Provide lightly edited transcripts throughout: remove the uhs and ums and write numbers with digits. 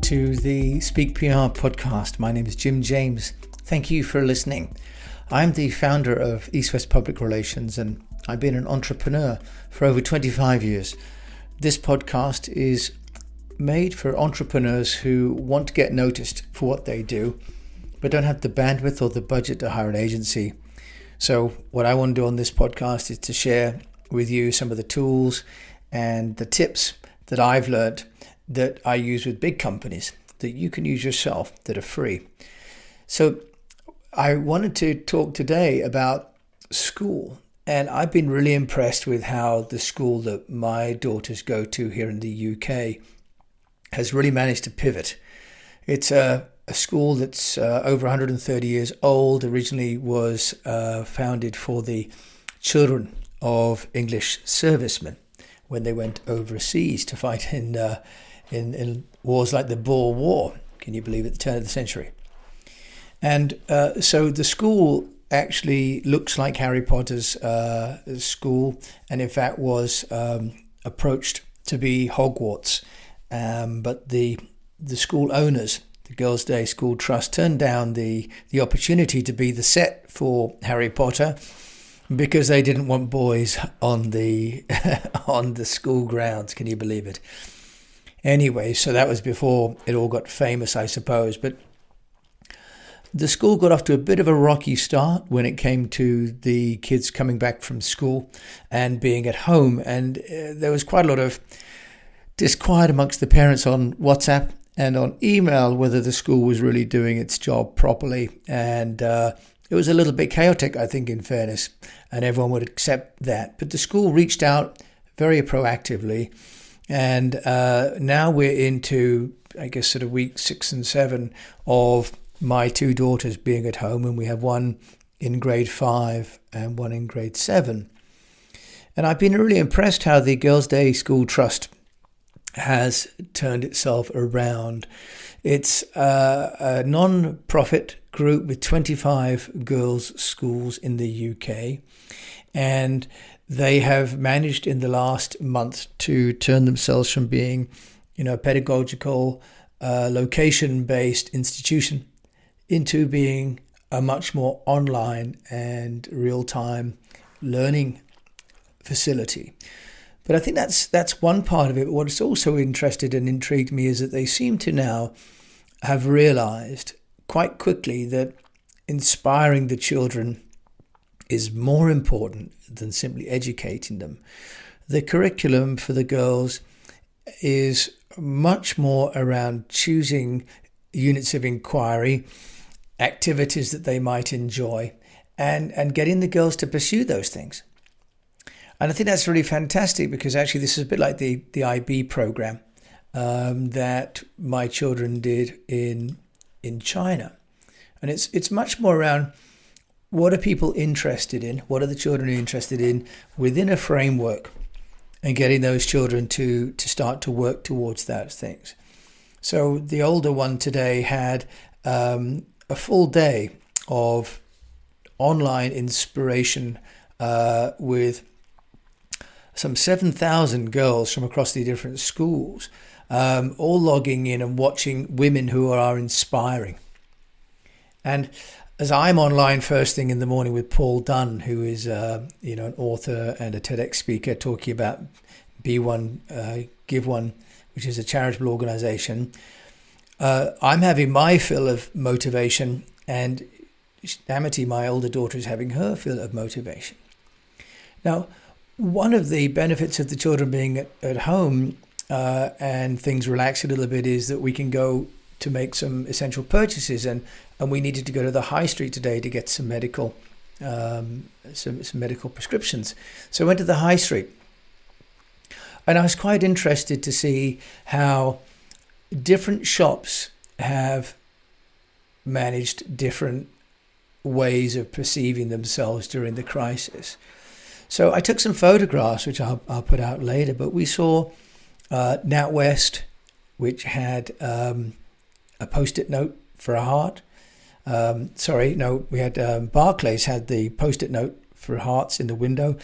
to the Speak PR podcast. My name is Jim James. Thank you for listening. I'm the founder of East West Public Relations, and I've been an entrepreneur for over 25 years. This podcast is made for entrepreneurs who want to get noticed for what they do, but don't have the bandwidth or the budget to hire an agency. So what I want to do on this podcast is to share with you some of the tools and the tips that I've learned that I use with big companies that you can use yourself that are free. So I wanted to talk today about school, and I've been really impressed with how the school that my daughters go to here in the UK has really managed to pivot. It's a school that's over 130 years old. Originally was founded for the children of English servicemen when they went overseas to fight in wars like the Boer War. Can you believe, at the turn of the century? And so the school actually looks like Harry Potter's school, and in fact was approached to be Hogwarts. But the school owners, the Girls' Day School Trust, turned down the opportunity to be the set for Harry Potter because they didn't want boys on the on the school grounds. Can you believe it? Anyway, so that was before it all got famous, I suppose. But the school got off to a bit of a rocky start when it came to the kids coming back from school and being at home. And there was quite a lot of disquiet amongst the parents on WhatsApp and on email whether the school was really doing its job properly. And it was a little bit chaotic, I think, in fairness, and everyone would accept that. But the school reached out very proactively. And now we're into, I guess, sort of week 6 and 7 of my two daughters being at home, and we have one in grade 5 and one in grade 7. And I've been really impressed how the Girls' Day School Trust has turned itself around. It's a non-profit group with 25 girls' schools in the UK, and they have managed in the last month to turn themselves from being, a pedagogical, location-based institution into being a much more online and real-time learning facility. But I think that's one part of it. But what's also interested and intrigued me is that they seem to now have realized quite quickly that inspiring the children is more important than simply educating them. The curriculum for the girls is much more around choosing units of inquiry, activities that they might enjoy, and getting the girls to pursue those things. And I think that's really fantastic, because actually this is a bit like the IB program that my children did in China. And it's much more around what are people interested in, what are the children interested in within a framework, and getting those children to start to work towards those things. So the older one today had a full day of online inspiration with some 7,000 girls from across the different schools, all logging in and watching women who are inspiring. And as I'm online first thing in the morning with Paul Dunn, who is an author and a TEDx speaker, talking about Be One, Give One, which is a charitable organization, I'm having my fill of motivation, and Amity, my older daughter, is having her fill of motivation. Now, one of the benefits of the children being at home and things relax a little bit is that we can go to make some essential purchases, and we needed to go to the high street today to get some medical some medical prescriptions. So I went to the high street, and I was quite interested to see how different shops have managed different ways of perceiving themselves during the crisis. So I took some photographs, which I'll put out later, but we saw NatWest, which had a post-it note for a heart. We had Barclays had the post-it note for hearts in the window,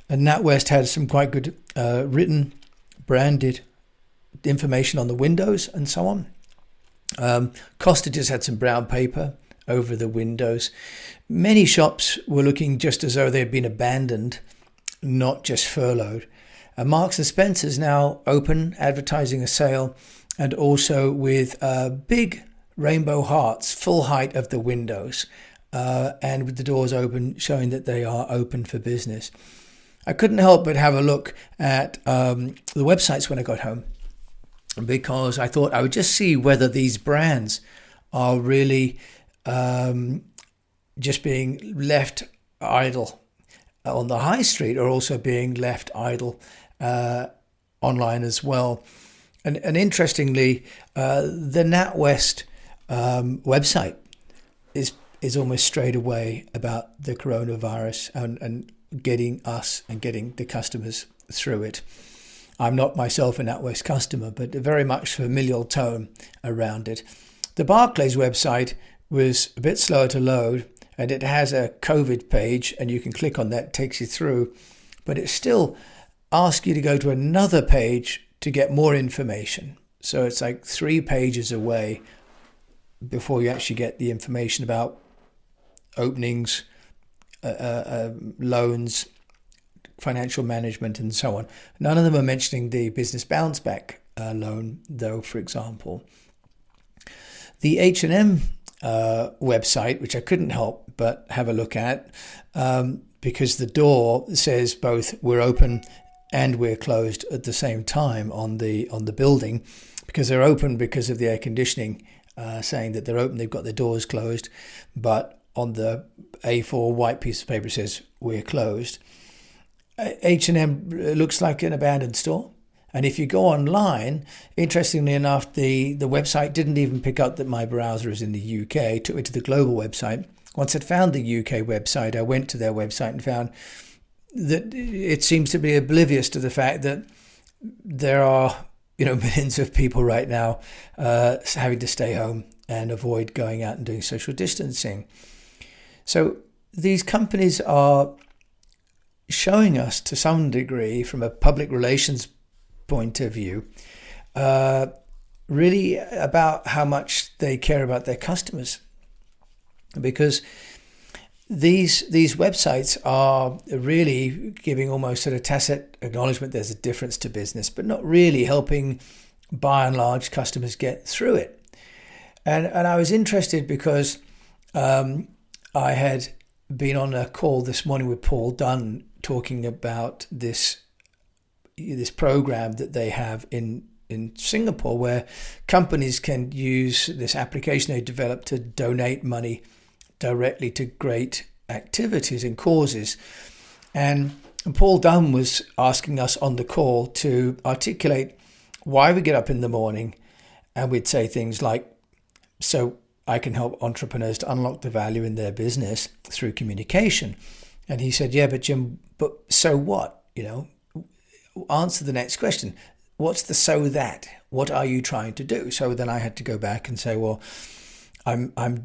and NatWest had some quite good written, branded information on the windows and so on. Costa just had some brown paper over the windows. Many shops were looking just as though they'd been abandoned, not just furloughed. Marks and Spencer's now open, advertising a sale, and also with big rainbow hearts, full height of the windows, and with the doors open, showing that they are open for business. I couldn't help but have a look at the websites when I got home, because I thought I would just see whether these brands are really just being left idle on the high street, or also being left idle online as well. And interestingly, the NatWest website is almost straight away about the coronavirus and getting us and getting the customers through it. I'm not myself a NatWest customer, but a very much familial tone around it. The Barclays website was a bit slower to load, and it has a COVID page, and you can click on that, it takes you through, but it still asks you to go to another page to get more information. So it's like 3 pages away before you actually get the information about openings, loans, financial management, and so on. None of them are mentioning the business bounce back loan, though, for example. The H&M website, which I couldn't help but have a look at, because the door says both we're open and we're closed at the same time on the building, because they're open because of the air conditioning, saying that they're open, they've got their doors closed, but on the A4 white piece of paper it says we're closed. H&M looks like an abandoned store. And if you go online, interestingly enough, the website didn't even pick up that my browser is in the UK. It took me to the global website. Once I'd found the UK website, I went to their website and found that it seems to be oblivious to the fact that there are, millions of people right now having to stay home and avoid going out and doing social distancing. So these companies are showing us, to some degree, from a public relations point of view, really about how much they care about their customers, because these websites are really giving almost sort of tacit acknowledgement there's a difference to business, but not really helping by and large customers get through it. And I was interested because I had been on a call this morning with Paul Dunn talking about this program that they have in Singapore, where companies can use this application they developed to donate money directly to great activities and causes. And Paul Dunn was asking us on the call to articulate why we get up in the morning, and we'd say things like, so I can help entrepreneurs to unlock the value in their business through communication. And he said, yeah, but Jim, but so what? Answer the next question. What's the so that? What are you trying to do? So then I had to go back and say, well, I'm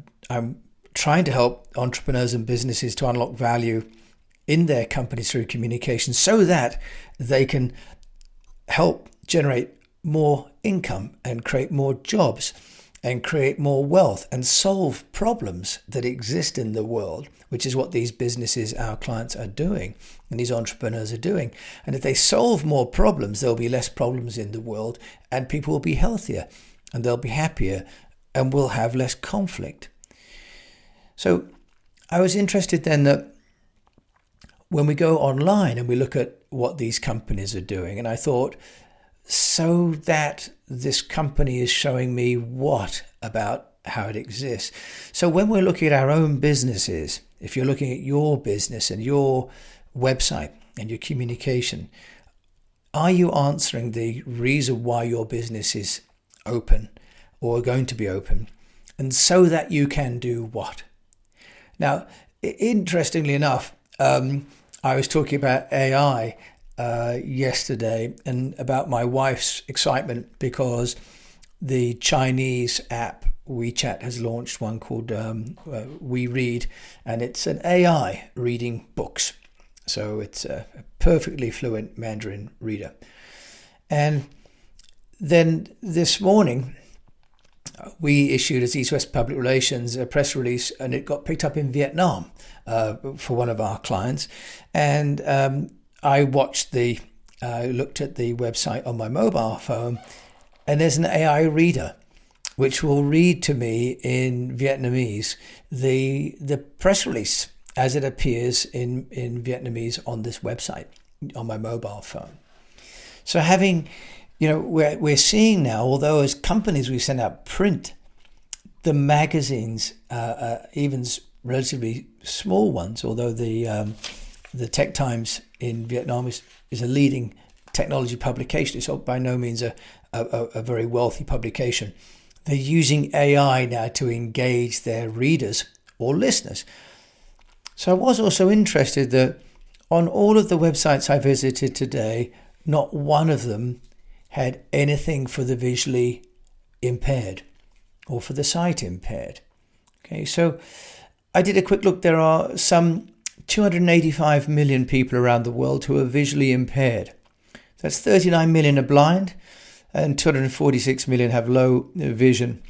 trying to help entrepreneurs and businesses to unlock value in their companies through communication, so that they can help generate more income and create more jobs and create more wealth and solve problems that exist in the world, which is what these businesses, our clients, are doing and these entrepreneurs are doing. And if they solve more problems, there'll be less problems in the world, and people will be healthier and they'll be happier and we'll have less conflict. So I was interested then that when we go online and we look at what these companies are doing, and I thought, so that this company is showing me what about how it exists. So when we're looking at our own businesses, if you're looking at your business and your website and your communication, are you answering the reason why your business is open or going to be open? And so that you can do what? Now, interestingly enough, I was talking about AI yesterday, and about my wife's excitement because the Chinese app WeChat has launched one called We Read, and it's an AI reading books. So it's a perfectly fluent Mandarin reader. And then this morning, we issued as East West Public Relations a press release, and it got picked up in Vietnam for one of our clients. And I looked at the website on my mobile phone, and there's an AI reader which will read to me in Vietnamese the press release as it appears in Vietnamese on this website on my mobile phone. So we're seeing now, although as companies we send out print, the magazines, even relatively small ones, although the Tech Times in Vietnam is a leading technology publication. It's by no means a very wealthy publication. They're using AI now to engage their readers or listeners. So I was also interested that on all of the websites I visited today, not one of them had anything for the visually impaired or for the sight impaired. Okay, so I did a quick look. There are some 285 million people around the world who are visually impaired. That's 39 million are blind and 246 million have low vision.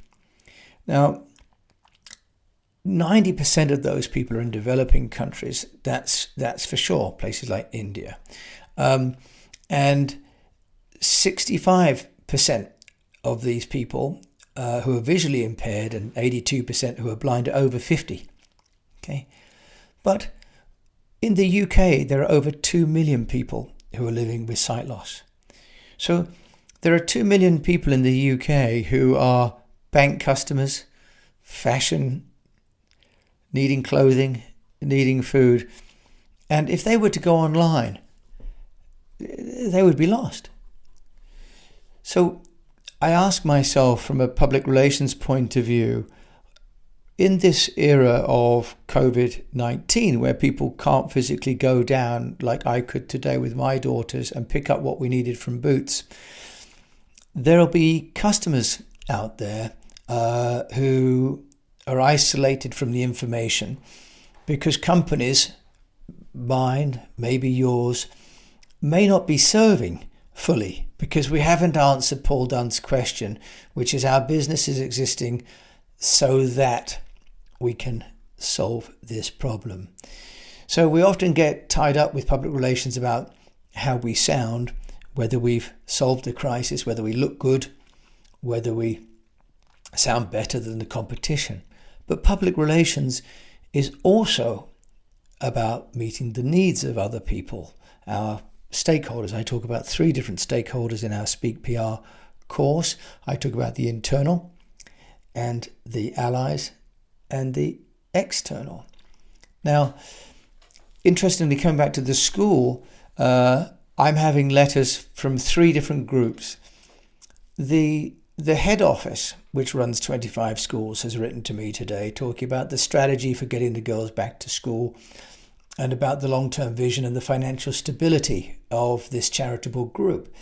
Now, 90% of those people are in developing countries. That's for sure, places like India. And 65% of these people who are visually impaired and 82% who are blind are over 50. Okay, but in the UK, there are over 2 million people who are living with sight loss. So there are 2 million people in the UK who are bank customers, fashion, needing clothing, needing food. And if they were to go online, they would be lost. So I ask myself from a public relations point of view, in this era of COVID-19, where people can't physically go down like I could today with my daughters and pick up what we needed from Boots, there'll be customers out there who are isolated from the information because companies, mine, maybe yours, may not be serving fully because we haven't answered Paul Dunn's question, which is our business is existing so that we can solve this problem. So we often get tied up with public relations about how we sound, whether we've solved the crisis, whether we look good, whether we sound better than the competition. But public relations is also about meeting the needs of other people, our stakeholders. I talk about 3 different stakeholders in our Speak PR course. I talk about the internal and the allies and the external. Now, interestingly, coming back to the school, I'm having letters from 3 different groups. The head office, which runs 25 schools, has written to me today talking about the strategy for getting the girls back to school and about the long-term vision and the financial stability of this charitable group.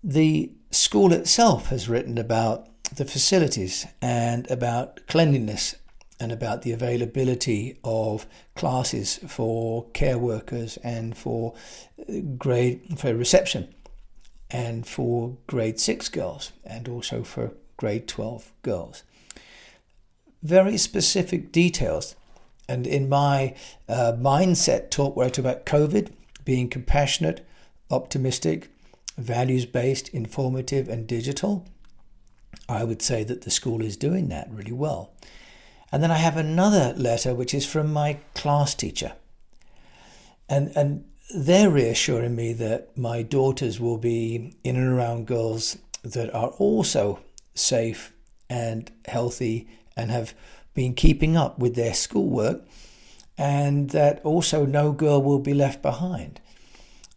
The school itself has written about the facilities and about cleanliness and about the availability of classes for care workers and for reception and for grade 6 girls and also for grade 12 girls. Very specific details. And in my mindset talk where I talk about COVID, being compassionate, optimistic, values-based, informative and digital, I would say that the school is doing that really well. And then I have another letter which is from my class teacher. And they're reassuring me that my daughters will be in and around girls that are also safe and healthy and have been keeping up with their schoolwork, and that also no girl will be left behind.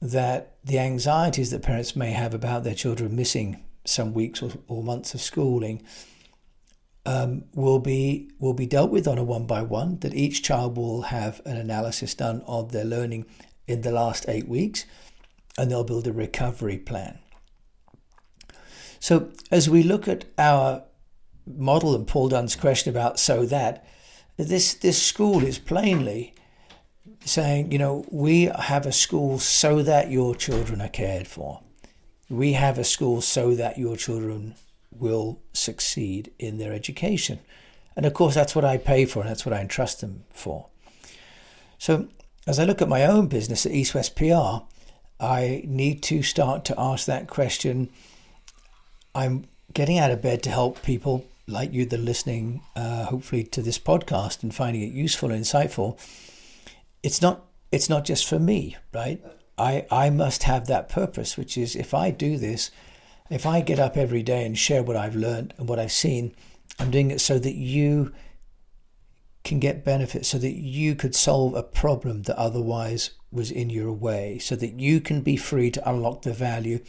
That the anxieties that parents may have about their children missing some weeks or months of schooling will be dealt with on a one-by-one, that each child will have an analysis done of their learning in the last 8 weeks, and they'll build a recovery plan. So as we look at our model and Paul Dunn's question about so that, this school is plainly saying, we have a school so that your children are cared for. We have a school so that your children will succeed in their education. And of course, that's what I pay for, and that's what I entrust them for. So as I look at my own business at East West PR, I need to start to ask that question. I'm getting out of bed to help people like you that are listening, hopefully, to this podcast and finding it useful and insightful. It's not just for me, right? I must have that purpose, which is, if I do this, if I get up every day and share what I've learned and what I've seen, I'm doing it so that you can get benefit, so that you could solve a problem that otherwise was in your way, so that you can be free to unlock the value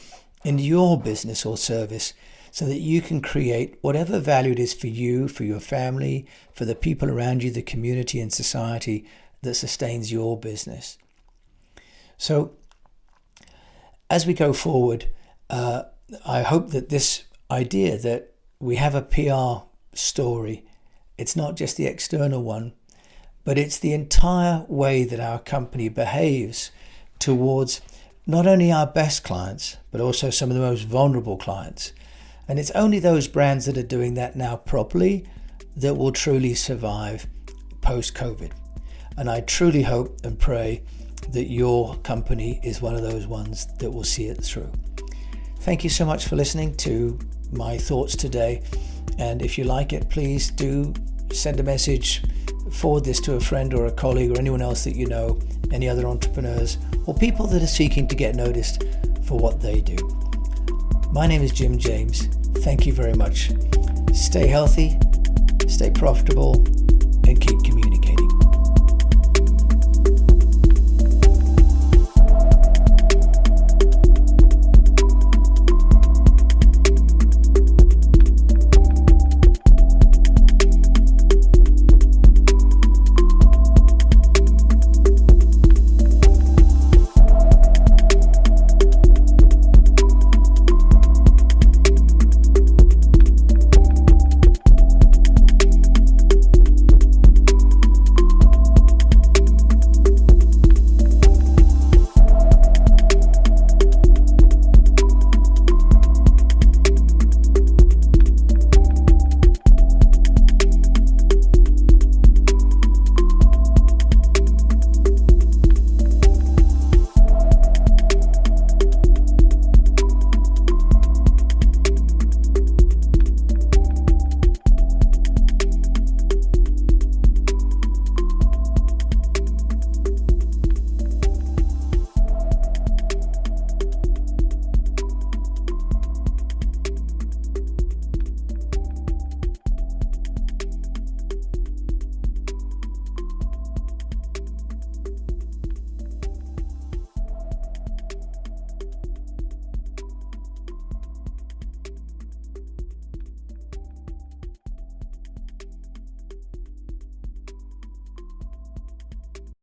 in your business or service, so that you can create whatever value it is for you, for your family, for the people around you, the community and society that sustains your business. So as we go forward, I hope that this idea that we have a PR story, it's not just the external one, but it's the entire way that our company behaves towards not only our best clients, but also some of the most vulnerable clients. And it's only those brands that are doing that now properly that will truly survive post-COVID. And I truly hope and pray that your company is one of those ones that will see it through. Thank you so much for listening to my thoughts today. And if you like it, please do send a message, forward this to a friend or a colleague or anyone else that you know, any other entrepreneurs or people that are seeking to get noticed for what they do. My name is Jim James. Thank you very much. Stay healthy, stay profitable, and keep communicating.